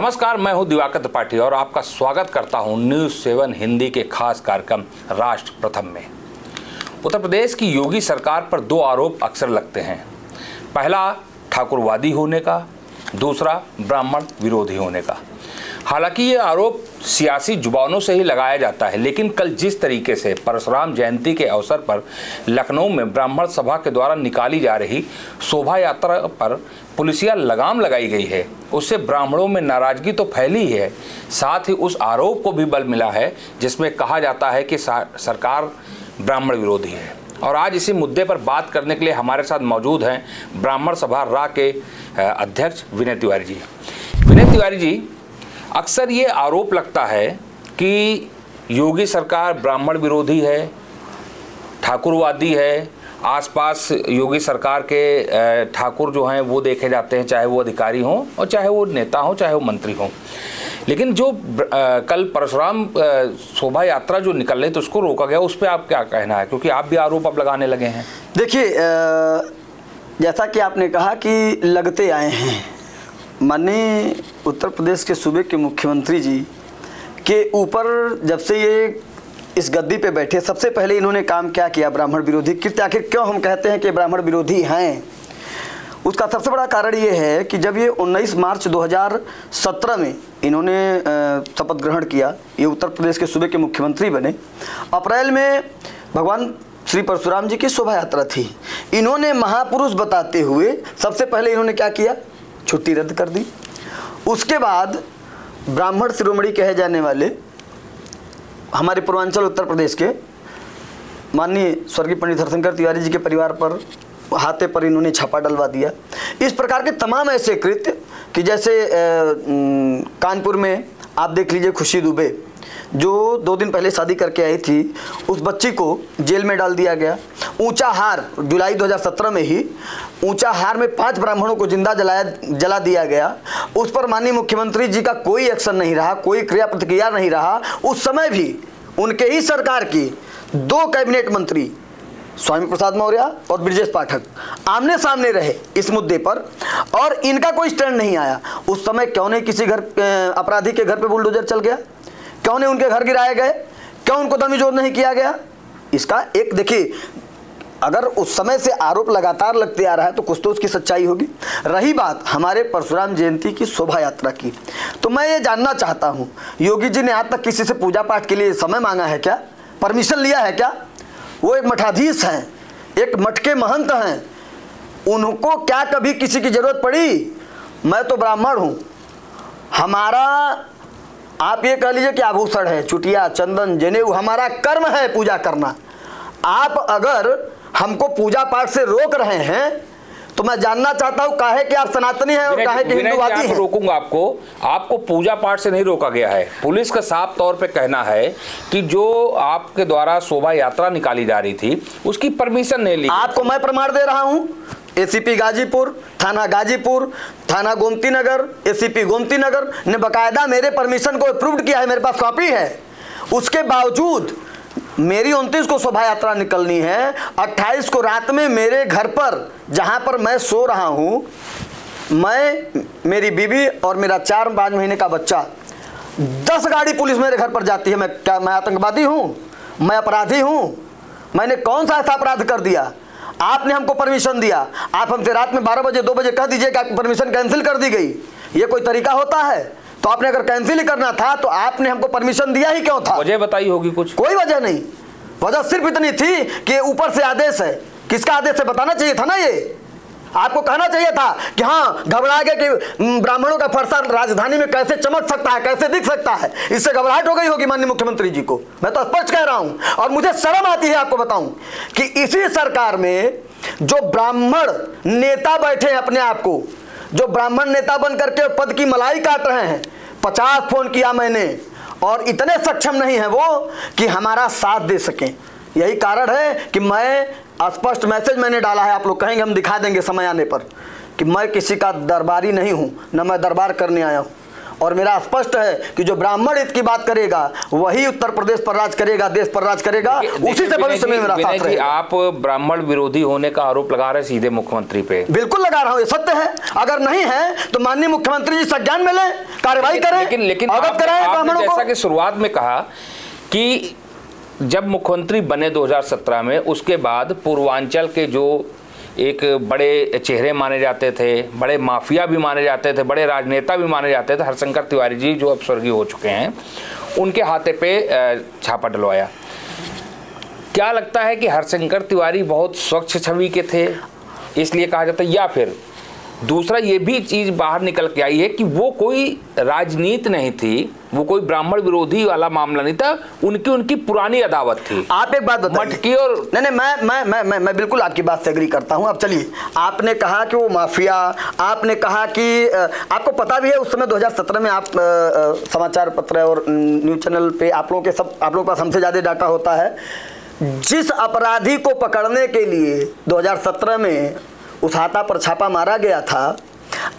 नमस्कार, मैं हूं दिवाकर त्रिपाठी और आपका स्वागत करता हूं न्यूज़ 7 हिंदी के खास कार्यक्रम राष्ट्र प्रथम में। उत्तर प्रदेश की योगी सरकार पर दो आरोप अक्सर लगते हैं। पहला ठाकुरवादी होने का, दूसरा ब्राह्मण विरोधी होने का। हालांकि ये आरोप सियासी जुबानों से ही लगाया जाता है, लेकिन कल जिस तरीके से परशुराम जयंती के अवसर पर लखनऊ में ब्राह्मण सभा के द्वारा निकाली जा रही शोभा यात्रा पर पुलिसिया लगाम लगाई गई है, उससे ब्राह्मणों में नाराजगी तो फैली ही है, साथ ही उस आरोप को भी बल मिला है जिसमें कहा जाता है कि सरकार ब्राह्मण विरोधी है। और आज इसी मुद्दे पर बात करने के लिए हमारे साथ मौजूद हैं ब्राह्मण सभा रा के अध्यक्ष विनय तिवारी जी। विनय तिवारी जी, अक्सर ये आरोप लगता है कि योगी सरकार ब्राह्मण विरोधी है, ठाकुरवादी है, आसपास योगी सरकार के ठाकुर जो हैं वो देखे जाते हैं, चाहे वो अधिकारी हों और चाहे वो नेता हों, चाहे वो मंत्री हों। लेकिन जो कल परशुराम शोभा यात्रा जो निकल रही तो उसको रोका गया, उस पर आप क्या कहना है, क्योंकि आप भी आरोप अब लगाने लगे हैं? देखिए, जैसा कि आपने कहा कि लगते आए हैं, माननीय उत्तर प्रदेश के सूबे के मुख्यमंत्री जी के ऊपर जब से ये इस गद्दी पे बैठे, सबसे पहले इन्होंने काम क्या किया? ब्राह्मण विरोधी कृत्य। आखिर क्यों हम कहते हैं कि ब्राह्मण विरोधी हैं? उसका सबसे बड़ा कारण ये है कि जब ये 19 मार्च 2017 में इन्होंने शपथ ग्रहण किया, ये उत्तर प्रदेश के सूबे के मुख्यमंत्री बने। अप्रैल में भगवान श्री परशुराम जी की शोभा यात्रा थी। इन्होंने महापुरुष बताते हुए सबसे पहले इन्होंने क्या किया? छुट्टी रद्द कर दी। उसके बाद ब्राह्मण शिरोमणि कहे जाने वाले हमारे पूर्वांचल उत्तर प्रदेश के माननीय स्वर्गीय पंडित हरशंकर तिवारी जी के परिवार पर, हाथे पर इन्होंने छापा डलवा दिया। इस प्रकार के तमाम ऐसे कृत्य कि जैसे कानपुर में आप देख लीजिए, खुशी दुबे जो 2 दिन पहले शादी करके आई थी, उस बच्ची को जेल में डाल दिया गया। ऊंचा हार, जुलाई 2017 में ही ऊंचा हार में 5 ब्राह्मणों को जिंदा जला दिया गया। उस पर माननीय मुख्यमंत्री जी का कोई एक्शन नहीं रहा, कोई क्रिया प्रतिक्रिया नहीं रहा। उस समय भी उनके ही सरकार की 2 कैबिनेट मंत्री स्वामी प्रसाद मौर्य और ब्रजेश पाठक आमने सामने रहे इस मुद्दे पर, और इनका कोई स्टैंड नहीं आया। उस समय क्यों नहीं किसी अपराधी के घर पे बुलडोजर चल गया? क्यों नहीं उनके घर गिराए गए? क्यों उनको दमीजोर नहीं किया गया? इसका एक देखिए, अगर उस समय से आरोप लगातार लगते आ रहा है तो कुछ तो उसकी सच्चाई होगी। रही बात हमारे परशुराम जयंती की शोभा यात्रा की, तो मैं ये जानना चाहता हूँ, योगी जी ने आज तक किसी से पूजा पाठ के लिए समय मांगा है क्या? परमिशन लिया है क्या? वो एक मठाधीश हैं, एक मठ के महंत हैं, उनको क्या कभी किसी की जरूरत पड़ी? मैं तो ब्राह्मण हूँ, हमारा आप ये कह लीजिए कि आभूषण है चुटिया, चंदन, जनेऊ, हमारा कर्म है पूजा करना। आप अगर हमको पूजा पाठ से रोक रहे हैं तो मैं जानना चाहता हूं काहे कि आप सनातनी हैं और काहे कि हिंदूवादी हैं? रोकूंगा आपको पूजा पाठ से नहीं रोका गया है। पुलिस का साफ तौर पे कहना है कि जो आपके द्वारा शोभा यात्रा निकाली जा रही थी उसकी परमिशन नहीं ली। आपको मैं प्रमाण दे रहा हूं, एसीपी गाजीपुर, थाना गाजीपुर, थाना गोमती नगर, एसीपी गोमती नगर ने बकायदा मेरे परमिशन को अप्रूव्ड किया है, मेरे पास कॉपी है। उसके बावजूद मेरी 29 को शोभा यात्रा निकलनी है, 28 को रात में मेरे घर पर जहां पर मैं सो रहा हूं, मैं, मेरी बीवी और मेरा 4-5 महीने का बच्चा, 10 गाड़ी पुलिस मेरे घर पर जाती है। मैं आतंकवादी हूं? मैं अपराधी हूं? मैंने कौन सा ऐसा अपराध कर दिया? आपने हमको परमिशन दिया, आप हमसे रात में 12 बजे 2 बजे कह दीजिए कि आपकी परमिशन कैंसिल कर दी गई। ये कोई तरीका होता है? तो आपने अगर कैंसिल ही करना था तो आपने हमको परमिशन दिया ही क्यों था? वजह बताई होगी कुछ? कोई वजह नहीं, वजह सिर्फ इतनी थी कि ऊपर से आदेश है। किसका आदेश है बताना चाहिए था ना, ये आपको कहना चाहिए था कि हाँ, घबरा गए कि ब्राह्मणों का फरसा राजधानी में कैसे चमक सकता है, कैसे दिख सकता है। इससे घबराहट हो गई होगी माननीय मुख्यमंत्री जी को, मैं तो स्पष्ट कह रहा हूं। और मुझे शर्म आती है आपको बताऊं कि इसी सरकार में जो ब्राह्मण नेता बैठे हैं, अपने आप को जो ब्राह्मण नेता बन करके पद की मलाई काट रहे हैं, 50 फोन किया मैंने, और इतने सक्षम नहीं है वो कि हमारा साथ दे सकें। यही कारण है कि मैं स्पष्ट मैसेज मैंने डाला है, आप लोग कहेंगे हम दिखा देंगे समय आने पर, कि मैं किसी का दरबारी नहीं हूं, न मैं दरबार करने आया हूं। और मेरा स्पष्ट है कि जो ब्राह्मण हित की बात करेगा वही उत्तर प्रदेश पर राज करेगा, देश पर राज करेगा, उसी से भविष्य में मेरा साथ रहेगा। आप ब्राह्मण विरोधी होने का आरोप लगा रहे सीधे मुख्यमंत्री पे। बिल्कुल लगा रहा हूं, ये सत्य है। अगर नहीं है तो माननीय मुख्यमंत्री जी संज्ञान में लें, कार्रवाई करें, लेकिन अवगत कराएं ब्राह्मणों को। जैसा कि शुरुआत में कहा कि जब मुख्यमंत्री बने 2017 में, उसके बाद पूर्वांचल के जो एक बड़े चेहरे माने जाते थे, बड़े माफिया भी माने जाते थे, बड़े राजनेता भी माने जाते थे, हरशंकर तिवारी जी जो अब स्वर्गीय हो चुके हैं, उनके हाथे पे छापा डलवाया। क्या लगता है कि हरशंकर तिवारी बहुत स्वच्छ छवि के थे इसलिए कहा जाता है, या फिर दूसरा ये भी चीज़ बाहर निकल के आई है कि वो कोई राजनीति नहीं थी, वो कोई ब्राह्मण विरोधी वाला मामला नहीं था, उनकी पुरानी अदावत थी। आप एक बात बताइए मटकी और नहीं, मैं बिल्कुल आपकी बात से एग्री करता हूं। अब चलिए, आपने कहा कि वो माफिया, आपने कहा कि आपको पता भी है उस समय 2017 में आप समाचार पत्र और न्यूज चैनल पे आप लोगों के पास हमसे ज़्यादा डाटा होता है। जिस अपराधी को पकड़ने के लिए 2017 में उस हाथा पर छापा मारा गया था,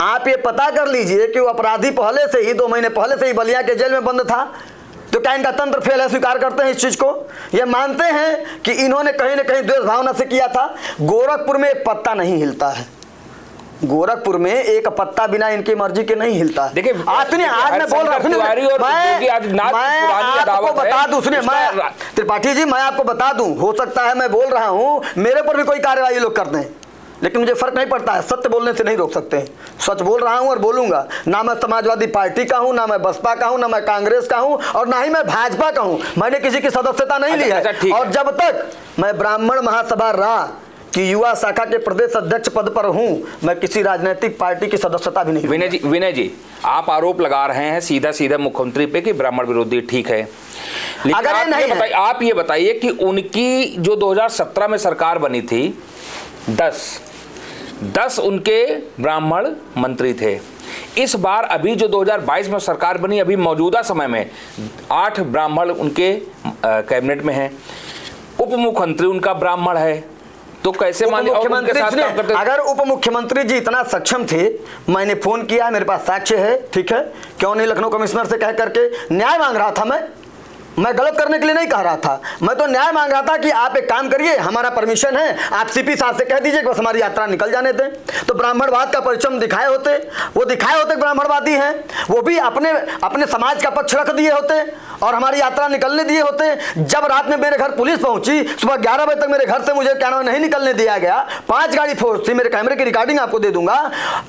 आप ये पता कर लीजिए कि वो अपराधी पहले से ही 2 महीने पहले से ही बलिया के जेल में बंद था। तो क्या इनका तंत्र फेल है? स्वीकार करते हैं इस चीज को, ये मानते हैं कि इन्होंने कहीं ना कहीं द्वेष भावना से किया था। गोरखपुर में एक पत्ता नहीं हिलता है, गोरखपुर में एक पत्ता बिना इनकी मर्जी के नहीं हिलता। देखिए आपने आज मैं बोल रहा हूँ, मैं आपको बता दूं, सुनिए, मैं त्रिपाठी जी मैं आपको बता दूं, हो सकता है मैं बोल रहा हूँ मेरे पर भी कोई कार्रवाई लोग करते हैं, लेकिन मुझे फर्क नहीं पड़ता है, सत्य बोलने से नहीं रोक सकते हैं। सच बोल रहा हूं और बोलूंगा। ना मैं समाजवादी पार्टी का हूं, ना मैं बसपा का हूं, ना मैं कांग्रेस का हूं, और ना ही मैं भाजपा का हूं। मैंने किसी की सदस्यता नहीं ली है। और जब तक मैं ब्राह्मण महासभा रा की युवा शाखा के प्रदेश अध्यक्ष पद पर हूं, मैं किसी राजनीतिक पार्टी की सदस्यता भी नहीं। विनय जी, आप आरोप लगा रहे हैं सीधा मुख्यमंत्री पे कि ब्राह्मण विरोधी, ठीक है, लेकिन आप ये बताइए कि उनकी जो 2017 में सरकार बनी थी, 10 उनके ब्राह्मण मंत्री थे। इस बार अभी जो 2022 में सरकार बनी, अभी मौजूदा समय में 8 ब्राह्मण उनके कैबिनेट में हैं। उप मुख्यमंत्री उनका ब्राह्मण है, तो कैसे मान अगर उप मुख्यमंत्री जी इतना सक्षम थे, मैंने फोन किया, मेरे पास साक्ष्य है, ठीक है, क्यों नहीं लखनऊ कमिश्नर से कह करके न्याय मांग रहा था। मैं गलत करने के लिए नहीं कह रहा था, मैं तो न्याय मांग रहा था कि आप एक काम करिए, हमारा परमिशन है, आप सीपी साहब से कह दीजिए कि बस हमारी यात्रा निकल जाने दें। तो ब्राह्मणवाद का परिचय दिखाए होते ब्राह्मणवादी हैं, वो भी अपने समाज का पक्ष रख दिए होते और हमारी यात्रा निकलने दिए होते। जब रात में मेरे घर पुलिस पहुंची, सुबह 11 बजे तक मेरे घर से मुझे क्या नहीं निकलने दिया गया, 5 गाड़ी फोर्स थी, मेरे कैमरे की रिकॉर्डिंग आपको दे दूंगा।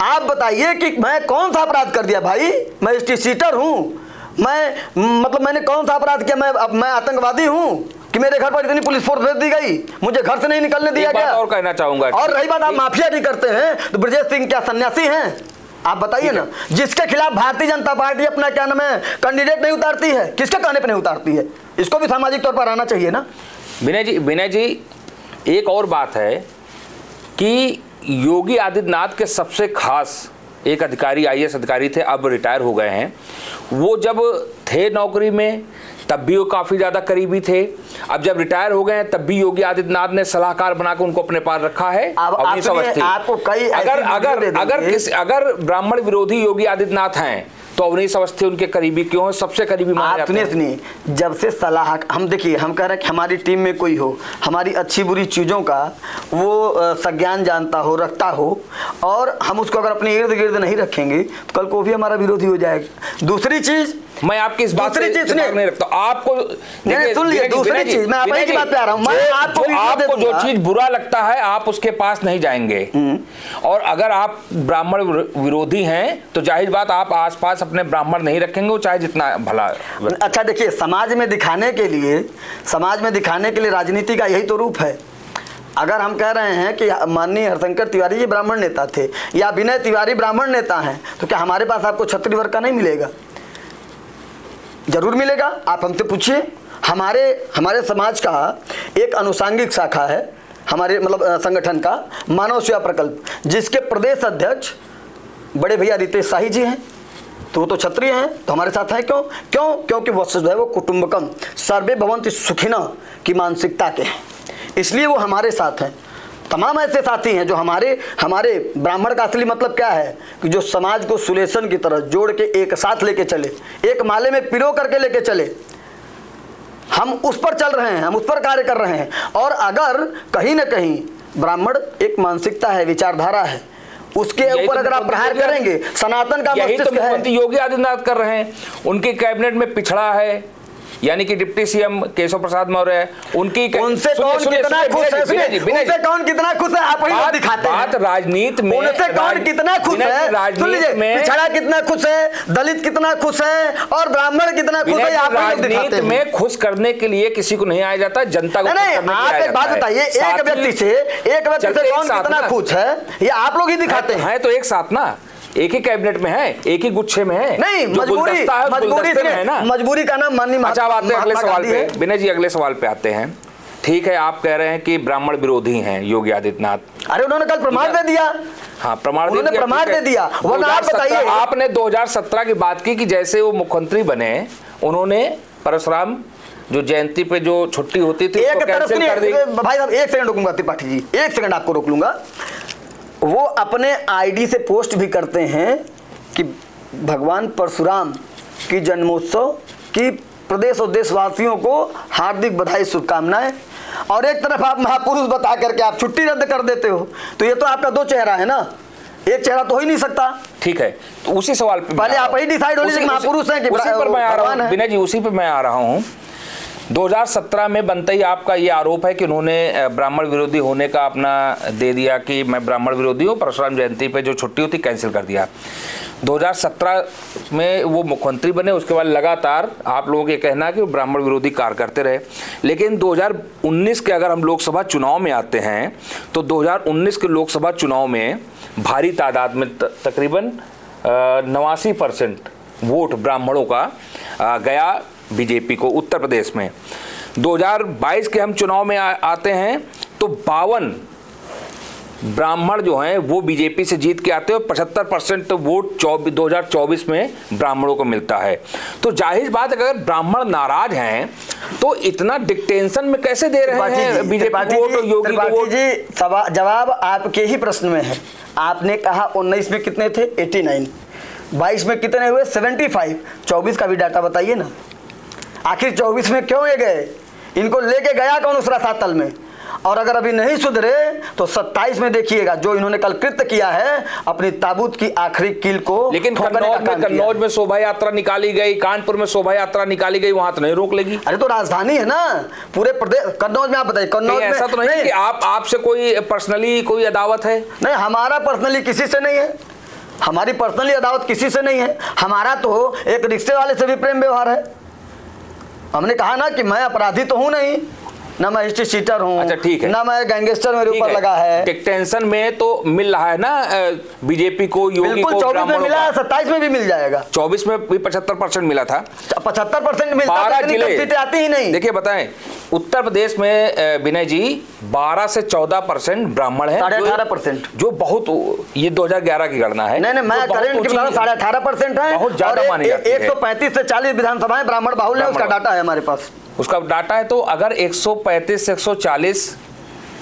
आप बताइए कि मैं कौन सा अपराध कर दिया भाई? मैं एसटी सीटर हूँ, मैंने कौन सा अपराध किया? मैं आतंकवादी हूं कि मेरे घर पर इतनी पुलिस फोर्स भेज दी गई, मुझे घर से नहीं निकलने दिया गया? और कहना चाहूंगा, और रही बात, आप माफिया भी करते हैं तो ब्रजेश सिंह क्या सन्यासी हैं? आप बताइए ना, जिसके खिलाफ भारतीय जनता पार्टी अपना क्या नाम है कैंडिडेट नहीं उतारती है, किसके कहने पर नहीं उतारती है? इसको भी सामाजिक तौर पर आना चाहिए ना। विनय जी, एक और बात है कि योगी आदित्यनाथ के सबसे खास एक अधिकारी, IAS अधिकारी थे, अब रिटायर हो गए हैं। वो जब थे नौकरी में तब भी वो काफ़ी ज़्यादा करीबी थे, अब जब रिटायर हो गए हैं तब भी योगी आदित्यनाथ ने सलाहकार बनाकर उनको अपने पास रखा है। आपको कई अगर ब्राह्मण विरोधी योगी आदित्यनाथ हैं तो अवनीश अवस्थी उनके करीबी क्यों है, सबसे करीबी माने जाते हैं? सुनिए, जब से सलाह हम देखिए, हम कह रहे हैं कि हमारी टीम में कोई हो, हमारी अच्छी बुरी चीज़ों का वो संज्ञान जानता हो, रखता हो, और हम उसको अगर अपने इर्द गिर्द नहीं रखेंगे तो कल को भी हमारा विरोधी हो जाएगा। दूसरी चीज़, मैं आपकी इस बात से नहीं रखता, आपको सुन लीजिए, दूसरी चीज मैं आपकी बात पे आ रहा हूं, मैं आपको जो चीज बुरा लगता है आप उसके पास नहीं जाएंगे, और अगर आप ब्राह्मण विरोधी हैं तो जाहिर बात आप आसपास अपने ब्राह्मण नहीं रखेंगे, वो चाहे जितना भला। अच्छा देखिए, समाज में दिखाने के लिए राजनीति का यही तो रूप है। अगर हम कह रहे हैं कि माननीय हरशंकर तिवारी जी ब्राह्मण नेता थे या विनय तिवारी ब्राह्मण नेता हैं, तो क्या हमारे पास आपको क्षत्रिय वर्ग का नहीं मिलेगा? जरूर मिलेगा, आप हमसे पूछिए। हमारे समाज का एक अनुसांगिक शाखा है हमारे संगठन का, मानव सेवा प्रकल्प, जिसके प्रदेश अध्यक्ष बड़े भैया रितेश शाही जी हैं, तो वो तो क्षत्रिय हैं, तो हमारे साथ है। क्योंकि वसुधैव वो कुटुंबकम सर्वे भवन्ति सुखिनः की मानसिकता के हैं, इसलिए वो हमारे साथ हैं। तमाम ऐसे साथी हैं जो हमारे ब्राह्मण का असली मतलब क्या है कि जो समाज को सुलेशन की तरह जोड़ के एक साथ लेके चले, एक माले में पिरो करके लेके चले। हम उस पर चल रहे हैं, हम उस पर कार्य कर रहे हैं। और अगर कहीं ना कहीं ब्राह्मण एक मानसिकता है, विचारधारा है, उसके ऊपर अगर आप प्रहार करेंगे, सनातन का यही तो मस्तिष्क है। मुख्यमंत्री योगी आदित्यनाथ कर रहे हैं। उनके कैबिनेट में पिछड़ा है, यानी कि डिप्टी सीएम केशव प्रसाद मौर्य, उनकी उनसे कौन कितना खुश है, उनसे कौन कितना खुश है, आप ही दिखाते हैं। बात राजनीति में, उनसे कौन कितना खुश है, राजनीति में पिछड़ा कितना खुश है, दलित कितना खुश है और ब्राह्मण कितना खुश है, आप राजनीति में खुश करने के लिए किसी को नहीं आया जाता, जनता को नहीं। आप एक बात बताइए, एक व्यक्ति से कौन कितना खुश है, ये आप लोग ही दिखाते हैं। तो एक साथ ना, एक ही कैबिनेट में है, एक ही गुच्छे में है। नहीं, मजबूरी है ना, मजबूरी का नाम माननीय। अच्छा, आते हैं अगले सवाल पे विनय जी, अगले सवाल पे आते हैं। ठीक है, आप कह रहे हैं कि ब्राह्मण विरोधी हैं योगी आदित्यनाथ। अरे उन्होंने कल प्रमाण दे दिया। हाँ, प्रमाण दे दिया। वरना आप बताइए, आपने 2017 की बात की कि जैसे वो मुख्यमंत्री बने, उन्होंने परशुराम जो जयंती पे जो छुट्टी होती थी एक तरफ भाई साहब, एक सेकंड रोकूंगा त्रिपाठी जी, एक सेकंड आपको रोक लूंगा। वो अपने आईडी से पोस्ट भी करते हैं कि भगवान परशुराम की जन्मोत्सव की प्रदेश और देशवासियों को हार्दिक बधाई, शुभकामनाएं। और एक तरफ आप महापुरुष बता करके आप छुट्टी रद्द कर देते हो, तो ये तो आपका दो चेहरा है ना, एक चेहरा तो हो ही नहीं सकता। ठीक है, तो उसी सवाल पे पहले आप ही डिसाइड हो लीजिए कि महापुरुष हैं कि उसी पर मैं आ रहा हूं विनय जी, उसी पे मैं आ रहा हूं। 2017 में बनते ही आपका ये आरोप है कि उन्होंने ब्राह्मण विरोधी होने का अपना दे दिया कि मैं ब्राह्मण विरोधी हूँ, परशुराम जयंती पे जो छुट्टी होती कैंसिल कर दिया। 2017 में वो मुख्यमंत्री बने, उसके बाद लगातार आप लोगों के कहना है कि वो ब्राह्मण विरोधी कार्य करते रहे। लेकिन 2019 के अगर हम लोकसभा चुनाव में आते हैं तो 2019 के लोकसभा चुनाव में भारी तादाद में तकरीबन 89% वोट ब्राह्मणों का गया बीजेपी को उत्तर प्रदेश में। 2022 के हम चुनाव में आते हैं तो 52 ब्राह्मण जो हैं वो बीजेपी से जीत के आते हैं और 75% वोट 2024 में ब्राह्मणों को मिलता है। तो जाहिर बात है, अगर ब्राह्मण नाराज हैं तो इतना डिक्टेंशन में कैसे दे रहे हैं बीजेपी वोट और योगी को वोट? जी, जवाब आपके ही प्रश्न में है। आपने कहा 19 में कितने थे, 89, 22 में कितने हुए, 75, 24 का भी डाटा बताइए ना। आखिर 24 में क्यों ये गए, इनको लेके गया कौन उस रसातल में? और अगर अभी नहीं सुधरे तो 27 में देखिएगा जो इन्होंने कल कृत्य किया है, अपनी ताबूत की आखिरी कील को। लेकिन कन्नौज में शोभा यात्रा निकाली गई, कानपुर में शोभा यात्रा निकाली गई, वहां तो नहीं रोक लगी। अरे तो राजधानी है ना पूरे प्रदेश। कन्नौज में आप बताइए, कन्नौज में ऐसा तो नहीं कि आपसे कोई पर्सनली कोई अदावत है? नहीं, हमारा पर्सनली किसी से नहीं है, हमारी पर्सनली अदावत किसी से नहीं है। हमारा तो एक रिक्शे वाले से भी प्रेम व्यवहार है। हमने कहा ना कि मैं अपराधी तो हूं नहीं, ना मैं हिस्ट्री सीटर हूं। अच्छा, ठीक है, ना मैं गैंगस्टर मेरे ऊपर लगा है। डिक्टेंशन में तो मिल रहा है ना बीजेपी को, योगी को। 24 में मिला, 27 में भी मिल जाएगा। 24 में भी 75% मिला था, 75% मिलता, 12 जिले सीटें आती ही नहीं। देखिए बताएं, उत्तर प्रदेश में विनय जी 12 से 14% ब्राह्मण है, 18%, जो बहुत, ये 2011 की गणना है। नहीं, मैं करंट की बता 18.5% है, बहुत ज्यादा मानी जाती है। 135 से 40 विधानसभाएं ब्राह्मण बाहुल्य है, उसका डाटा है हमारे पास, उसका डाटा है। तो अगर 135 से 140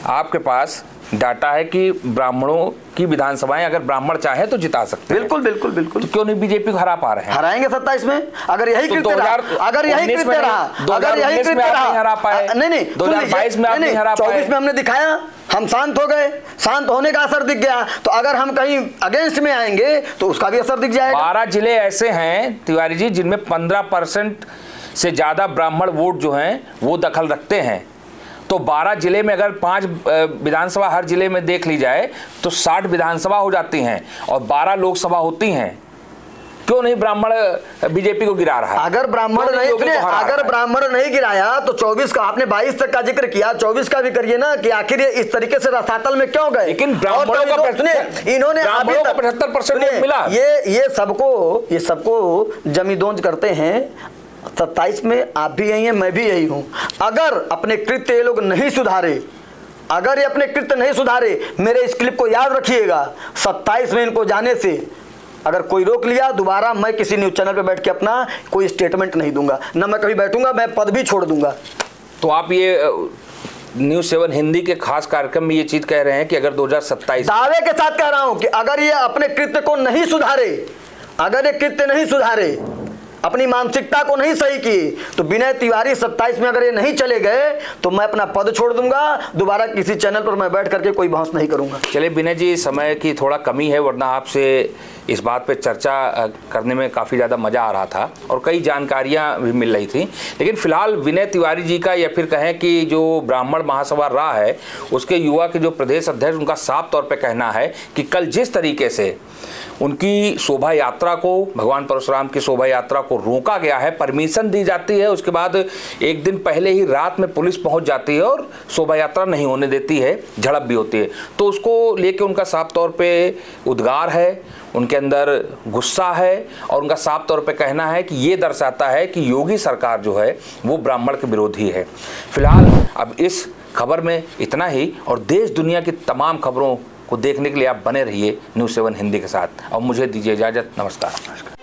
आपके पास डाटा है कि ब्राह्मणों की विधानसभाएं अगर ब्राह्मण चाहे तो जिता सकते हैं। बिल्कुल बिल्कुल बिल्कुल। तो क्यों नहीं बीजेपी को हरा पा रहे हैं? हराएंगे 27 में। अगर यही कृत्य रहा, अगर यही कृत्य रहा, अगर यही कृत्य रहा, हरा पाए। नहीं 2022 में आप नहीं हरा पाए, 24 में हमने दिखाया, हम शांत हो गए, शांत होने का असर दिख गया। तो अगर हम कहीं अगेंस्ट में आएंगे तो उसका भी असर दिख जाएगा। 12 जिले ऐसे हैं तिवारी जी जिनमें 15% से ज्यादा ब्राह्मण वोट जो हैं वो दखल रखते हैं। तो 12 जिले में अगर 5 विधानसभा हर जिले में देख ली जाए तो 60 विधानसभा हो जाती हैं और 12 लोकसभा होती हैं। क्यों नहीं ब्राह्मण बीजेपी को गिरा रहा है? अगर ब्राह्मण नहीं गिराया तो 24 का, आपने 22 तक का जिक्र किया, 24 का भी करिए ना कि आखिर ये इस तरीके से रसातल में क्यों गए। लेकिन ब्राह्मणों का इन्होंने 75% मिला। ये सबको जमींदोज करते हैं। 27 में आप भी यही हैं, मैं भी यही हूं। अगर अपने कृत्य ये लोग नहीं सुधारे, अगर ये अपने कृत्य नहीं सुधारे, मेरे इस क्लिप को याद रखिएगा, 27 में इनको जाने से अगर कोई रोक लिया, दोबारा मैं किसी न्यूज चैनल पे बैठ के अपना कोई स्टेटमेंट नहीं दूंगा, ना मैं कभी बैठूंगा, मैं पद भी छोड़ दूंगा। तो आप ये न्यूज़ 7 हिंदी के खास कार्यक्रम में ये चीज कह रहे हैं कि अगर 2027 दावे के साथ कह रहा हूं कि अगर ये अपने कृत्य को नहीं सुधारे, अगर ये कृत्य नहीं सुधारे, अपनी मानसिकता को नहीं सही की, तो विनय तिवारी 27 में अगर ये नहीं चले गए तो मैं अपना पद छोड़ दूंगा, दोबारा किसी चैनल पर मैं बैठ करके कोई बहस नहीं करूंगा। चलिए विनय जी, समय की थोड़ा कमी है, वरना आपसे इस बात पे चर्चा करने में काफ़ी ज़्यादा मज़ा आ रहा था और कई जानकारियाँ भी मिल रही थी। लेकिन फिलहाल विनय तिवारी जी का, या फिर कहें कि जो ब्राह्मण महासभा रहा है उसके युवा के जो प्रदेश अध्यक्ष, उनका साफ तौर पे कहना है कि कल जिस तरीके से उनकी शोभा यात्रा को, भगवान परशुराम की शोभा यात्रा को रोका गया है, परमिशन दी जाती है, उसके बाद एक दिन पहले ही रात में पुलिस पहुंच जाती है और शोभा यात्रा नहीं होने देती है, झड़प भी होती है, तो उसको लेके उनका साफ तौर पे उद्गार है, उनके अंदर गुस्सा है और उनका साफ तौर पे कहना है कि ये दर्शाता है कि योगी सरकार जो है वो ब्राह्मण के विरोधी है। फिलहाल अब इस खबर में इतना ही, और देश दुनिया की तमाम खबरों को देखने के लिए आप बने रहिए न्यूज़ 7 हिंदी के साथ। और मुझे दीजिए इजाज़त, नमस्कार।